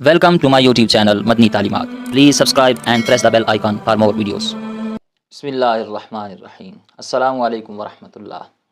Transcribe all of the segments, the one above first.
Welcome to my YouTube channel Madni Talimat. Please subscribe and press the bell icon for more videos. Bismillahirrahmanirrahim. Assalamu alaikum wa rahmatullah.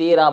13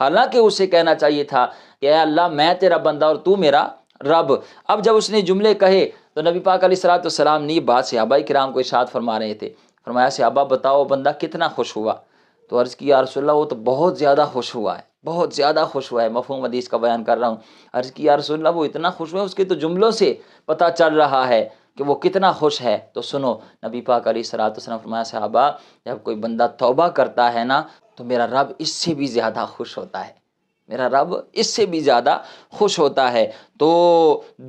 حالانکہ اسے کہنا چاہیے تھا کہ اے اللہ میں تیرا بندہ اور تو میرا رب۔ اب جب اس نے جملے کہے تو نبی پاک علیہ الصلوۃ والسلام نے یہ بات صحابہ کرام کو ارشاد فرما رہے تھے، فرمایا صحابہ بتاؤ بندہ کتنا خوش ہوا؟ تو عرض کی یا رسول اللہ وہ تو بہت زیادہ خوش ہوا ہے، بہت زیادہ خوش ہوا ہے، مفہوم حدیث کا بیان کر رہا ہوں۔ عرض کی یا رسول اللہ وہ اتنا خوش ہوا ہے، اس کے تو جملوں سے پتہ چل رہا ہے کہ وہ کتنا خوش ہے۔ تو سنو، نبی پاک علیہ الصلوۃ والسلام فرمایا صحابہ جب کوئی بندہ توبہ کرتا ہے نا تو میرا رب اس سے بھی زیادہ خوش ہوتا ہے، میرا رب اس سے بھی زیادہ خوش ہوتا ہے۔ تو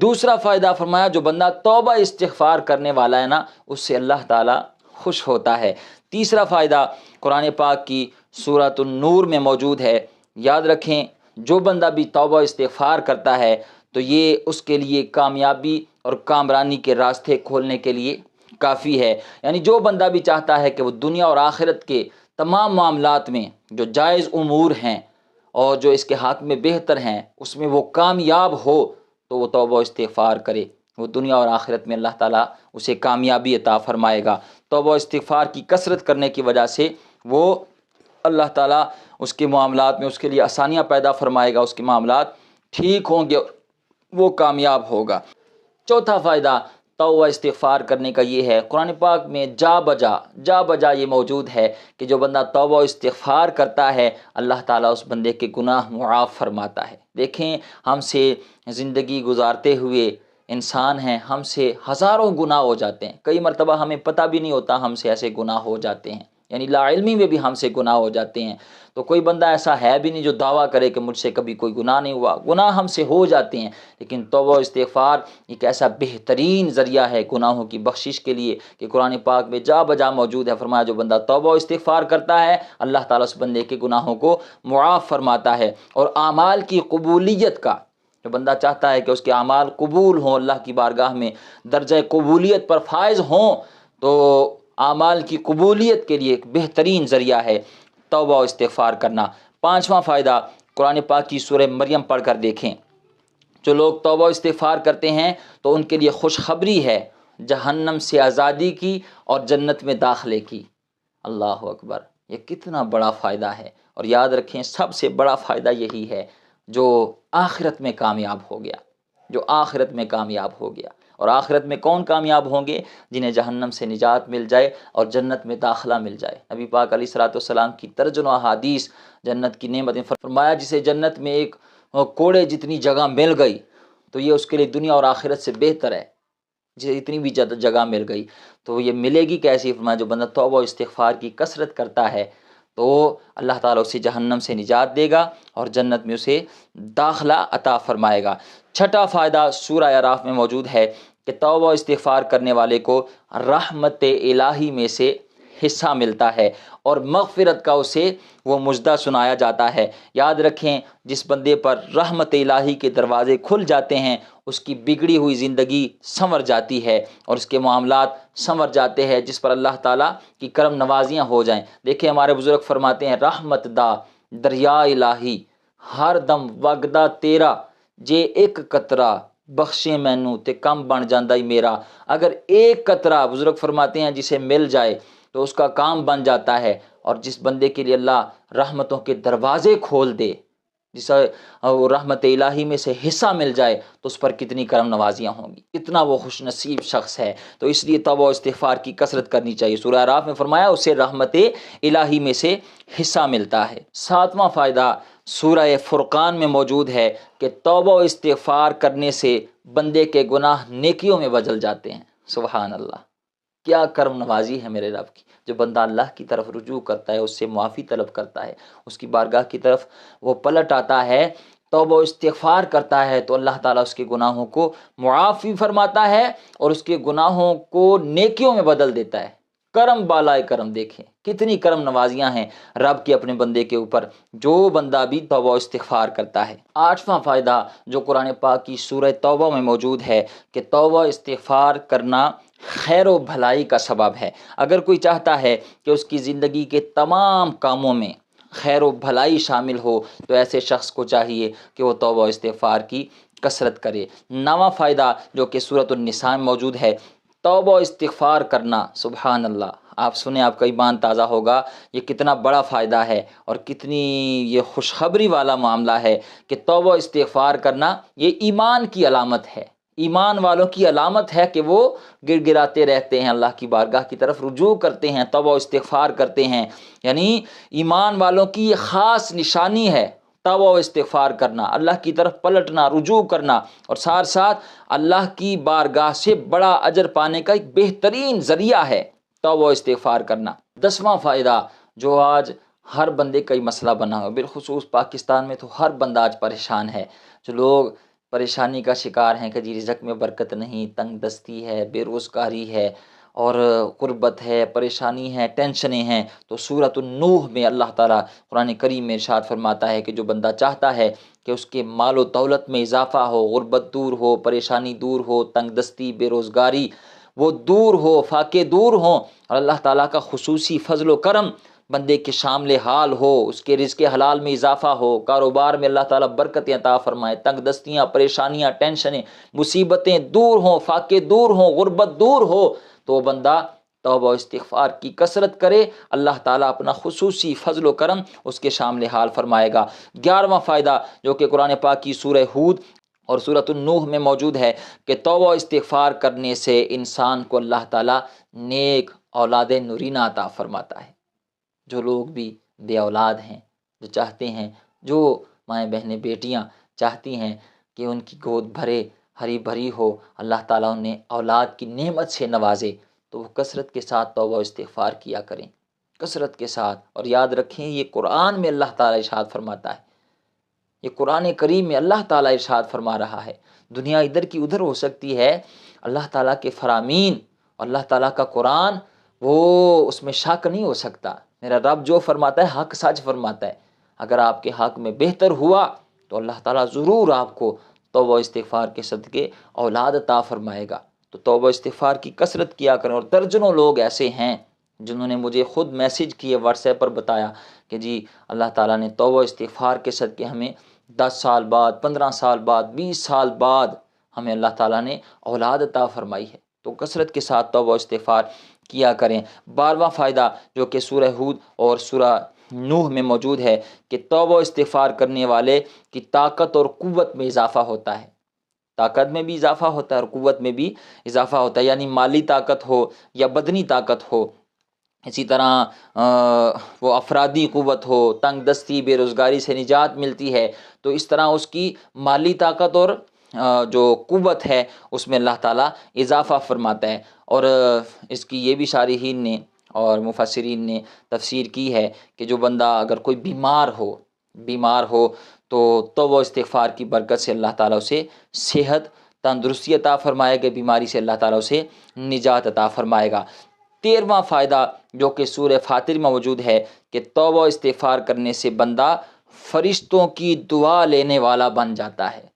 دوسرا فائدہ فرمایا جو بندہ توبہ استغفار کرنے والا ہے نا اس سے اللہ تعالیٰ خوش ہوتا ہے۔ تیسرا فائدہ قرآن پاک کی سورۃ النور میں موجود ہے، یاد رکھیں جو بندہ بھی توبہ استغفار کرتا ہے تو یہ اس کے لیے کامیابی اور کامرانی کے راستے کھولنے کے لیے کافی ہے۔ یعنی جو بندہ بھی چاہتا ہے کہ وہ دنیا اور آخرت کے تمام معاملات میں جو جائز امور ہیں اور جو اس کے حق میں بہتر ہیں اس میں وہ کامیاب ہو تو وہ توبہ و استغفار کرے، وہ دنیا اور آخرت میں اللہ تعالیٰ اسے کامیابی عطا فرمائے گا۔ توبہ و استغفار کی کثرت کرنے کی وجہ سے وہ اللہ تعالیٰ اس کے معاملات میں اس کے لیے آسانیاں پیدا فرمائے گا، اس کے معاملات ٹھیک ہوں گے، وہ کامیاب ہوگا۔ چوتھا فائدہ توبہ استغفار کرنے کا یہ ہے، قرآن پاک میں جا بجا یہ موجود ہے کہ جو بندہ توبہ و استغفار کرتا ہے اللہ تعالیٰ اس بندے کے گناہ معاف فرماتا ہے۔ دیکھیں ہم سے زندگی گزارتے ہوئے انسان ہیں، ہم سے ہزاروں گناہ ہو جاتے ہیں، کئی مرتبہ ہمیں پتہ بھی نہیں ہوتا ہم سے ایسے گناہ ہو جاتے ہیں، یعنی لا علمی میں بھی ہم سے گناہ ہو جاتے ہیں۔ تو کوئی بندہ ایسا ہے بھی نہیں جو دعویٰ کرے کہ مجھ سے کبھی کوئی گناہ نہیں ہوا، گناہ ہم سے ہو جاتے ہیں، لیکن توبہ و استغفار ایک ایسا بہترین ذریعہ ہے گناہوں کی بخشش کے لیے کہ قرآن پاک میں جا بجا موجود ہے۔ فرمایا جو بندہ توبہ و استغفار کرتا ہے اللہ تعالیٰ اس بندے کے گناہوں کو معاف فرماتا ہے۔ اور اعمال کی قبولیت کا، جو بندہ چاہتا ہے کہ اس کے اعمال قبول ہوں، اللہ کی بارگاہ میں درجہ قبولیت پر فائز ہوں، تو اعمال کی قبولیت کے لیے ایک بہترین ذریعہ ہے توبہ و استغفار کرنا۔ پانچواں فائدہ قرآن پاک کی سورہ مریم پڑھ کر دیکھیں، جو لوگ توبہ و استغفار کرتے ہیں تو ان کے لیے خوشخبری ہے جہنم سے آزادی کی اور جنت میں داخلے کی۔ اللہ اکبر، یہ کتنا بڑا فائدہ ہے۔ اور یاد رکھیں سب سے بڑا فائدہ یہی ہے جو آخرت میں کامیاب ہو گیا، جو آخرت میں کامیاب ہو گیا۔ اور آخرت میں کون کامیاب ہوں گے؟ جنہیں جہنم سے نجات مل جائے اور جنت میں داخلہ مل جائے۔ نبی پاک علیہ الصلوۃ والسلام کی درجن احادیث جنت کی نعمتیں، فرمایا جسے جنت میں ایک کوڑے جتنی جگہ مل گئی تو یہ اس کے لیے دنیا اور آخرت سے بہتر ہے، جسے اتنی بھی جگہ مل گئی تو یہ ملے گی کیسی؟ فرمایا جو بندہ توبہ و استغفار کی کثرت کرتا ہے تو اللہ تعالیٰ اسے جہنم سے نجات دے گا اور جنت میں اسے داخلہ عطا فرمائے گا۔ چھٹا فائدہ سورہ اعراف میں موجود ہے کہ توبہ و استغفار کرنے والے کو رحمت الہی میں سے حصہ ملتا ہے اور مغفرت کا اسے وہ مژدہ سنایا جاتا ہے۔ یاد رکھیں جس بندے پر رحمت الہی کے دروازے کھل جاتے ہیں اس کی بگڑی ہوئی زندگی سنور جاتی ہے اور اس کے معاملات سنور جاتے ہیں، جس پر اللہ تعالیٰ کی کرم نوازیاں ہو جائیں۔ دیکھیں ہمارے بزرگ فرماتے ہیں رحمت دا دریا الہی ہر دم وگدا تیرا، جے ایک قطرہ بخشے مینوں تے کم بن جاندا ہی میرا۔ اگر ایک قطرہ بزرگ فرماتے ہیں جسے مل جائے تو اس کا کام بن جاتا ہے، اور جس بندے کے لیے اللہ رحمتوں کے دروازے کھول دے، جسے وہ رحمت الہی میں سے حصہ مل جائے تو اس پر کتنی کرم نوازیاں ہوں گی، کتنا وہ خوش نصیب شخص ہے۔ تو اس لیے توبہ و استغفار کی کثرت کرنی چاہیے۔ سورہ اعراف میں فرمایا اسے رحمت الہی میں سے حصہ ملتا ہے۔ ساتواں فائدہ سورہ فرقان میں موجود ہے کہ توبہ و استغفار کرنے سے بندے کے گناہ نیکیوں میں بدل جاتے ہیں۔ سبحان اللہ، کیا کرم نوازی ہے میرے رب کی۔ جو بندہ اللہ کی طرف رجوع کرتا ہے، اس سے معافی طلب کرتا ہے، اس کی بارگاہ کی طرف وہ پلٹ آتا ہے، توبہ و استغفار کرتا ہے تو اللہ تعالیٰ اس کے گناہوں کو معاف بھی فرماتا ہے اور اس کے گناہوں کو نیکیوں میں بدل دیتا ہے۔ کرم بالائے کرم، دیکھیں کتنی کرم نوازیاں ہیں رب کے اپنے بندے کے اوپر جو بندہ بھی توبہ و استغفار کرتا ہے۔ آٹھواں فائدہ جو قرآن پاک کی سورہ توبہ میں موجود ہے کہ توبہ استغفار کرنا خیر و بھلائی کا سبب ہے۔ اگر کوئی چاہتا ہے کہ اس کی زندگی کے تمام کاموں میں خیر و بھلائی شامل ہو تو ایسے شخص کو چاہیے کہ وہ توبہ و استغفار کی کثرت کرے۔ نواں فائدہ جو کہ سورۃ النساء میں موجود ہے توبہ و استغفار کرنا، سبحان اللہ، آپ سنیں آپ کا ایمان تازہ ہوگا، یہ کتنا بڑا فائدہ ہے اور کتنی یہ خوشخبری والا معاملہ ہے کہ توبہ و استغفار کرنا یہ ایمان کی علامت ہے، ایمان والوں کی علامت ہے کہ وہ گر گراتے رہتے ہیں، اللہ کی بارگاہ کی طرف رجوع کرتے ہیں، توبہ و استغفار کرتے ہیں، یعنی ایمان والوں کی یہ خاص نشانی ہے توبہ و استغفار کرنا، اللہ کی طرف پلٹنا، رجوع کرنا، اور ساتھ ساتھ اللہ کی بارگاہ سے بڑا اجر پانے کا ایک بہترین ذریعہ ہے توبہ و استغفار کرنا۔ 10واں فائدہ جو آج ہر بندے کا ہی مسئلہ بنا ہوا، بالخصوص پاکستان میں تو ہر بندہ آج پریشان ہے، جو لوگ پریشانی کا شکار ہیں کہ جی رزق میں برکت نہیں، تنگ دستی ہے، بے روزگاری ہے اور غربت ہے، پریشانی ہے، ٹینشنیں ہیں، تو سورۃ النوح میں اللہ تعالیٰ قرآن کریم میں ارشاد فرماتا ہے کہ جو بندہ چاہتا ہے کہ اس کے مال و دولت میں اضافہ ہو، غربت دور ہو، پریشانی دور ہو، تنگ دستی، بے روزگاری وہ دور ہو، فاقے دور ہوں، اور اللہ تعالیٰ کا خصوصی فضل و کرم بندے کے شامل حال ہو، اس کے رزق حلال میں اضافہ ہو، کاروبار میں اللہ تعالیٰ برکتیں عطا فرمائے، تنگ دستیاں، پریشانیاں، ٹینشنیں، مصیبتیں دور ہوں، فاقے دور ہوں، غربت دور ہو، تو وہ بندہ توبہ و استغفار کی کثرت کرے، اللہ تعالیٰ اپنا خصوصی فضل و کرم اس کے شامل حال فرمائے گا۔ 11واں فائدہ جو کہ قرآن پاک کی سورہ ہود اور سورۃ النوح میں موجود ہے کہ توبہ و استغفار کرنے سے انسان کو اللہ تعالیٰ نیک اولاد نورینہ عطا فرماتا ہے۔ جو لوگ بھی بے اولاد ہیں، جو چاہتے ہیں، جو مائیں بہنیں بیٹیاں چاہتی ہیں کہ ان کی گود بھرے، ہری بھری ہو، اللہ تعالیٰ انہیں اولاد کی نعمت سے نوازے، تو وہ کثرت کے ساتھ توبہ و استغفار کیا کریں، کثرت کے ساتھ۔ اور یاد رکھیں یہ قرآن میں اللہ تعالیٰ ارشاد فرماتا ہے، یہ قرآن کریم میں اللہ تعالیٰ ارشاد فرما رہا ہے۔ دنیا ادھر کی ادھر ہو سکتی ہے، اللہ تعالیٰ کے فرامین، اللہ تعالیٰ کا قرآن وہ اس میں شک نہیں ہو سکتا۔ میرا رب جو فرماتا ہے حق سچ فرماتا ہے، اگر آپ کے حق میں بہتر ہوا تو اللہ تعالیٰ ضرور آپ کو توبہ و استغفار کے صدقے اولاد عطا فرمائے گا۔ تو توبہ و استغفار کی کثرت کیا کریں، اور درجنوں لوگ ایسے ہیں جنہوں نے مجھے خود میسج کیے، واٹس ایپ پر بتایا کہ جی اللہ تعالیٰ نے توبہ و استغفار کے صدقے ہمیں 10 سال بعد، 15 سال بعد، 20 سال بعد ہمیں اللہ تعالیٰ نے اولاد عطا فرمائی ہے۔ تو کثرت کے ساتھ توبہ و استغفار کیا کریں۔ 12واں فائدہ جو کہ سورہ ہود اور سورہ نوح میں موجود ہے کہ توبہ و استغفار کرنے والے کی طاقت اور قوت میں اضافہ ہوتا ہے، طاقت میں بھی اضافہ ہوتا ہے اور قوت میں بھی اضافہ ہوتا ہے، یعنی مالی طاقت ہو یا بدنی طاقت ہو، اسی طرح وہ افرادی قوت ہو، تنگ دستی، بے روزگاری سے نجات ملتی ہے، تو اس طرح اس کی مالی طاقت اور جو قوت ہے اس میں اللہ تعالیٰ اضافہ فرماتا ہے۔ اور اس کی یہ بھی شارحین نے اور مفسرین نے تفسیر کی ہے کہ جو بندہ اگر کوئی بیمار ہو تو توبہ و استغفار کی برکت سے اللہ تعالیٰ اسے صحت، تندرستی عطا فرمائے گا، بیماری سے اللہ تعالیٰ اسے نجات عطا فرمائے گا۔ 13واں فائدہ جو کہ سورہ فاطر میں موجود ہے کہ توبہ و استغفار کرنے سے بندہ فرشتوں کی دعا لینے والا بن جاتا ہے،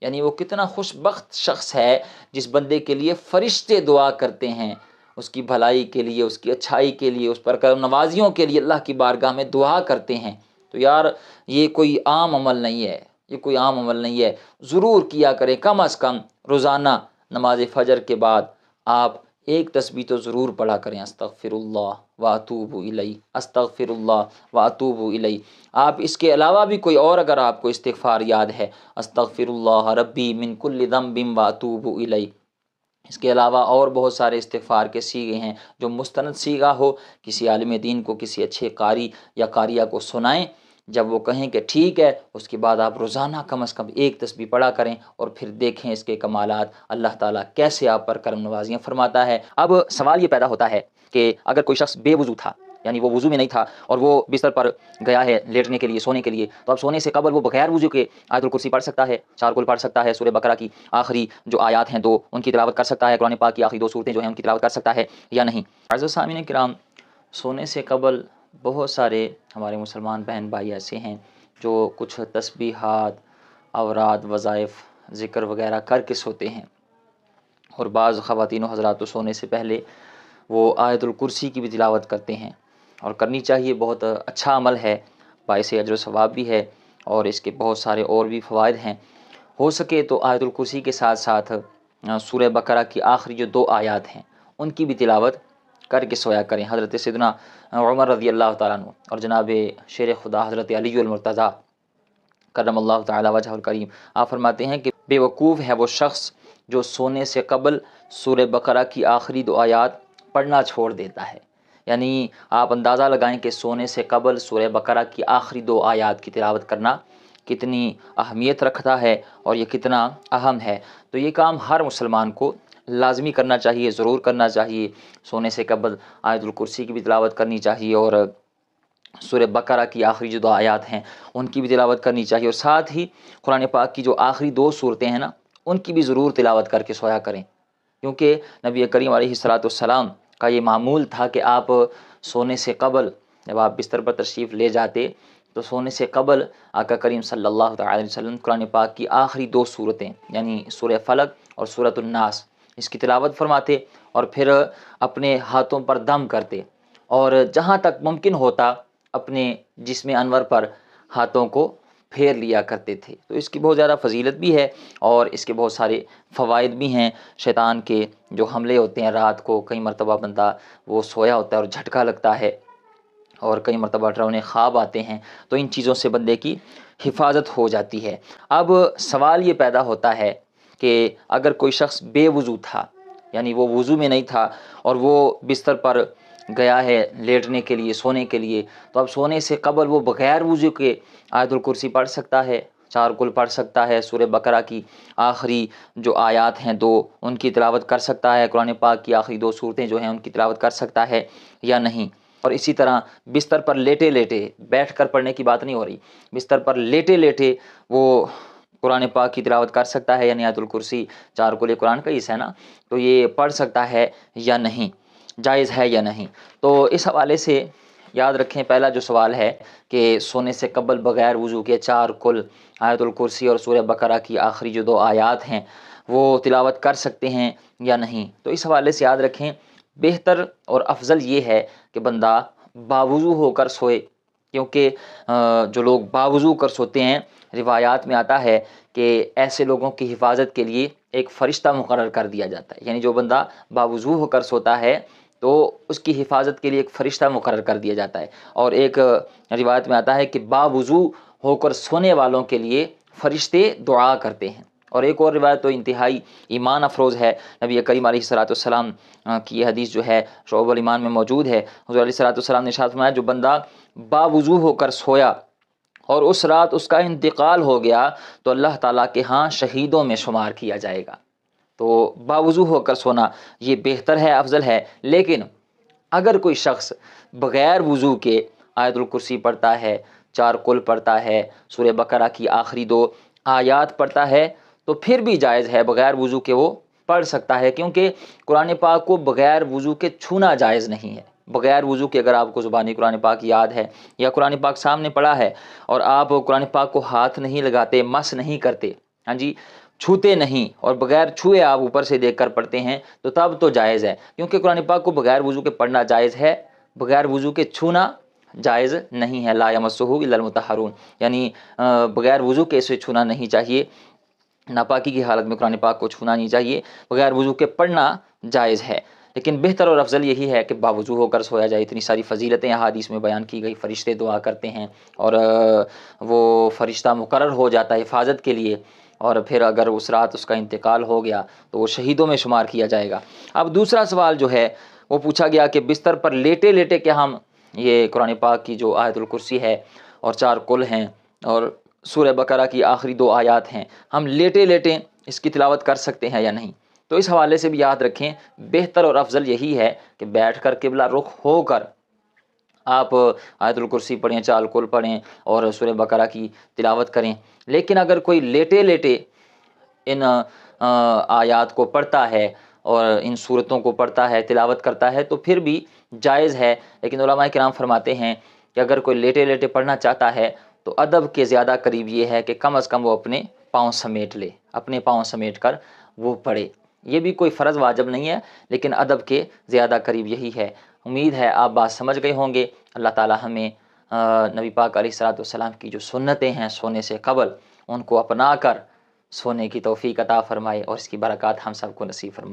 یعنی وہ کتنا خوش بخت شخص ہے جس بندے کے لیے فرشتے دعا کرتے ہیں، اس کی بھلائی کے لیے، اس کی اچھائی کے لیے، اس پر کرم نوازیوں کے لیے اللہ کی بارگاہ میں دعا کرتے ہیں۔ تو یار یہ کوئی عام عمل نہیں ہے، یہ کوئی عام عمل نہیں ہے، ضرور کیا کریں، کم از کم روزانہ نماز فجر کے بعد آپ ایک تسبیح تو ضرور پڑھا کریں، استغفر اللہ واتوب الیہ، استغفر اللہ واتوب الیہ۔ آپ اس کے علاوہ بھی کوئی اور اگر آپ کو استغفار یاد ہے، استغفر اللہ ربی من کل ذنب واتوب الیہ، اس کے علاوہ اور بہت سارے استغفار کے صیغے ہیں جو مستند صیغہ ہو، کسی عالم دین کو، کسی اچھے قاری یا قاریہ کو سنائیں، جب وہ کہیں کہ ٹھیک ہے اس کے بعد آپ روزانہ کم از کم ایک تسبیح پڑھا کریں، اور پھر دیکھیں اس کے کمالات، اللہ تعالیٰ کیسے آپ پر کرم نوازیاں فرماتا ہے۔ اب سوال یہ پیدا ہوتا ہے کہ اگر کوئی شخص بے وضو تھا، یعنی وہ وضو میں نہیں تھا اور وہ بستر پر گیا ہے لیٹنے کے لیے، سونے کے لیے، تو اب سونے سے قبل وہ بغیر وضو کے آیت الکرسی پڑھ سکتا ہے، 4 کل پڑھ سکتا ہے، سورہ بقرہ کی آخری جو آیات ہیں 2 ان کی تلاوت کر سکتا ہے، قرآن پاک کی آخری 2 صورتیں جو ہیں ان کی تلاوت کر سکتا ہے یا نہیں؟ عزیز سامعین کرام، سونے سے قبل بہت سارے ہمارے مسلمان بہن بھائی ایسے ہیں جو کچھ تسبیحات، اوراد، وظائف، ذکر وغیرہ کر کے سوتے ہیں، اور بعض خواتین و حضرات تو سونے سے پہلے وہ آیت الکرسی کی بھی تلاوت کرتے ہیں، اور کرنی چاہیے، بہت اچھا عمل ہے، باعث اجر و ثواب بھی ہے، اور اس کے بہت سارے اور بھی فوائد ہیں۔ ہو سکے تو آیت الکرسی کے ساتھ ساتھ سورہ بقرہ کی آخری جو 2 آیات ہیں ان کی بھی تلاوت کر کے سویا کریں۔ حضرت سیدنا عمر رضی اللہ تعالیٰ عنہ اور جناب شیر خدا حضرت علی المرتضیٰ کرم اللہ تعالی وجہ الکریم، آپ فرماتے ہیں کہ بے وقوف ہے وہ شخص جو سونے سے قبل سورہ بقرہ کی آخری 2 آیات پڑھنا چھوڑ دیتا ہے۔ یعنی آپ اندازہ لگائیں کہ سونے سے قبل سورہ بقرہ کی آخری 2 آیات کی تلاوت کرنا کتنی اہمیت رکھتا ہے اور یہ کتنا اہم ہے۔ تو یہ کام ہر مسلمان کو لازمی کرنا چاہیے، ضرور کرنا چاہیے۔ سونے سے قبل آیت الکرسی کی بھی تلاوت کرنی چاہیے اور سورہ بقرہ کی آخری جو 2 آیات ہیں ان کی بھی تلاوت کرنی چاہیے، اور ساتھ ہی قرآن پاک کی جو آخری 2 سورتیں ہیں نا ان کی بھی ضرور تلاوت کر کے سویا کریں، کیونکہ نبی کریم علیہ السلام کا یہ معمول تھا کہ آپ سونے سے قبل جب آپ بستر پر تشریف لے جاتے تو سونے سے قبل آقا کریم صلی اللہ تعالی علیہ وسلم قرآن پاک کی آخری 2 سورتیں یعنی سورہ فلق اور سورۃ الناس اس کی تلاوت فرماتے اور پھر اپنے ہاتھوں پر دم کرتے، اور جہاں تک ممکن ہوتا اپنے جسم انور پر ہاتھوں کو پھیر لیا کرتے تھے۔ تو اس کی بہت زیادہ فضیلت بھی ہے اور اس کے بہت سارے فوائد بھی ہیں۔ شیطان کے جو حملے ہوتے ہیں رات کو، کئی مرتبہ بندہ وہ سویا ہوتا ہے اور جھٹکا لگتا ہے اور کئی مرتبہ ڈراؤنے خواب آتے ہیں، تو ان چیزوں سے بندے کی حفاظت ہو جاتی ہے۔ اب سوال یہ پیدا ہوتا ہے کہ اگر کوئی شخص بے وضو تھا، یعنی وہ وضو میں نہیں تھا اور وہ بستر پر گیا ہے لیٹنے کے لیے، سونے کے لیے، تو اب سونے سے قبل وہ بغیر وضو کے آیت الکرسی پڑھ سکتا ہے، 4 کل پڑھ سکتا ہے، سورہ بقرہ کی آخری جو آیات ہیں 2 ان کی تلاوت کر سکتا ہے، قرآن پاک کی آخری 2 سورتیں جو ہیں ان کی تلاوت کر سکتا ہے یا نہیں۔ اور اسی طرح بستر پر لیٹے لیٹے، بیٹھ کر پڑھنے کی بات نہیں ہو رہی، بستر پر لیٹے لیٹے وہ قرآن پاک کی تلاوت کر سکتا ہے، یعنی آیت الکرسی 4 کل قرآن کا حصہ ہے نا، تو یہ پڑھ سکتا ہے یا نہیں، جائز ہے یا نہیں۔ تو اس حوالے سے یاد رکھیں، پہلا جو سوال ہے کہ سونے سے قبل بغیر وضو کے 4 کل آیت الکرسی اور سورہ بقرہ کی آخری جو 2 آیات ہیں وہ تلاوت کر سکتے ہیں یا نہیں، تو اس حوالے سے یاد رکھیں بہتر اور افضل یہ ہے کہ بندہ باوضو ہو کر سوئے، کیونکہ جو لوگ باوضو کر سوتے ہیں روایات میں آتا ہے کہ ایسے لوگوں کی حفاظت کے لیے ایک فرشتہ مقرر کر دیا جاتا ہے، یعنی جو بندہ باوضو ہو کر سوتا ہے تو اس کی حفاظت کے لیے ایک فرشتہ مقرر کر دیا جاتا ہے، اور ایک روایت میں آتا ہے کہ باوضو ہو کر سونے والوں کے لیے فرشتے دعا کرتے ہیں۔ اور ایک اور روایت تو انتہائی ایمان افروز ہے، نبی کریم علیہ السلام کی یہ حدیث جو ہے شعب الایمان میں موجود ہے، حضور علیہ السلام نے ارشاد فرمایا جو بندہ باوضو ہو کر سویا اور اس رات اس کا انتقال ہو گیا تو اللہ تعالیٰ کے ہاں شہیدوں میں شمار کیا جائے گا۔ تو باوضو ہو کر سونا یہ بہتر ہے، افضل ہے، لیکن اگر کوئی شخص بغیر وضو کے آیت الکرسی پڑھتا ہے، 4 کل پڑھتا ہے، سورہ بقرہ کی آخری 2 آیات پڑھتا ہے تو پھر بھی جائز ہے، بغیر وضو کے وہ پڑھ سکتا ہے، کیونکہ قرآن پاک کو بغیر وضو کے چھونا جائز نہیں ہے۔ بغیر وضو کے اگر آپ کو زبانی قرآن پاک یاد ہے یا قرآن پاک سامنے پڑھا ہے اور آپ قرآن پاک کو ہاتھ نہیں لگاتے، مس نہیں کرتے، ہاں جی، چھوتے نہیں، اور بغیر چھوئے آپ اوپر سے دیکھ کر پڑھتے ہیں تو تب تو جائز ہے، کیونکہ قرآن پاک کو بغیر وضو کے پڑھنا جائز ہے، بغیر وضو کے چھونا جائز نہیں ہے۔ لا یمسہ الا المطہرون، یعنی بغیر وضو کے اسے چھونا نہیں چاہیے، ناپاکی کی حالت میں قرآن پاک کو چھونا نہیں چاہیے، بغیر وضو کے پڑھنا جائز ہے، لیکن بہتر اور افضل یہی ہے کہ باوضو ہو کر سویا جائے۔ اتنی ساری فضیلتیں احادیث میں بیان کی گئی، فرشتے دعا کرتے ہیں اور وہ فرشتہ مقرر ہو جاتا ہے حفاظت کے لیے، اور پھر اگر اس رات اس کا انتقال ہو گیا تو وہ شہیدوں میں شمار کیا جائے گا۔ اب دوسرا سوال جو ہے وہ پوچھا گیا کہ بستر پر لیٹے لیٹے کیا ہم یہ قرآن پاک کی جو آیت الکرسی ہے اور 4 کل ہیں اور سورہ بقرہ کی آخری 2 آیات ہیں، ہم لیٹے لیٹے اس کی تلاوت کر سکتے ہیں یا نہیں؟ تو اس حوالے سے بھی یاد رکھیں بہتر اور افضل یہی ہے کہ بیٹھ کر قبلہ رخ ہو کر آپ آیت الکرسی پڑھیں، 4 کل پڑھیں اور سورہ بقرہ کی تلاوت کریں۔ لیکن اگر کوئی لیٹے لیٹے ان آیات کو پڑھتا ہے اور ان صورتوں کو پڑھتا ہے، تلاوت کرتا ہے تو پھر بھی جائز ہے، لیکن علماء کرام فرماتے ہیں کہ اگر کوئی لیٹے لیٹے پڑھنا چاہتا ہے تو ادب کے زیادہ قریب یہ ہے کہ کم از کم وہ اپنے پاؤں سمیٹ لے، اپنے پاؤں سمیٹ کر وہ پڑھے۔ یہ بھی کوئی فرض واجب نہیں ہے، لیکن ادب کے زیادہ قریب یہی ہے۔ امید ہے آپ بات سمجھ گئے ہوں گے۔ اللہ تعالی ہمیں نبی پاک علیہ السلام کی جو سنتیں ہیں سونے سے قبل ان کو اپنا کر سونے کی توفیق عطا فرمائے اور اس کی برکات ہم سب کو نصیب فرمائے۔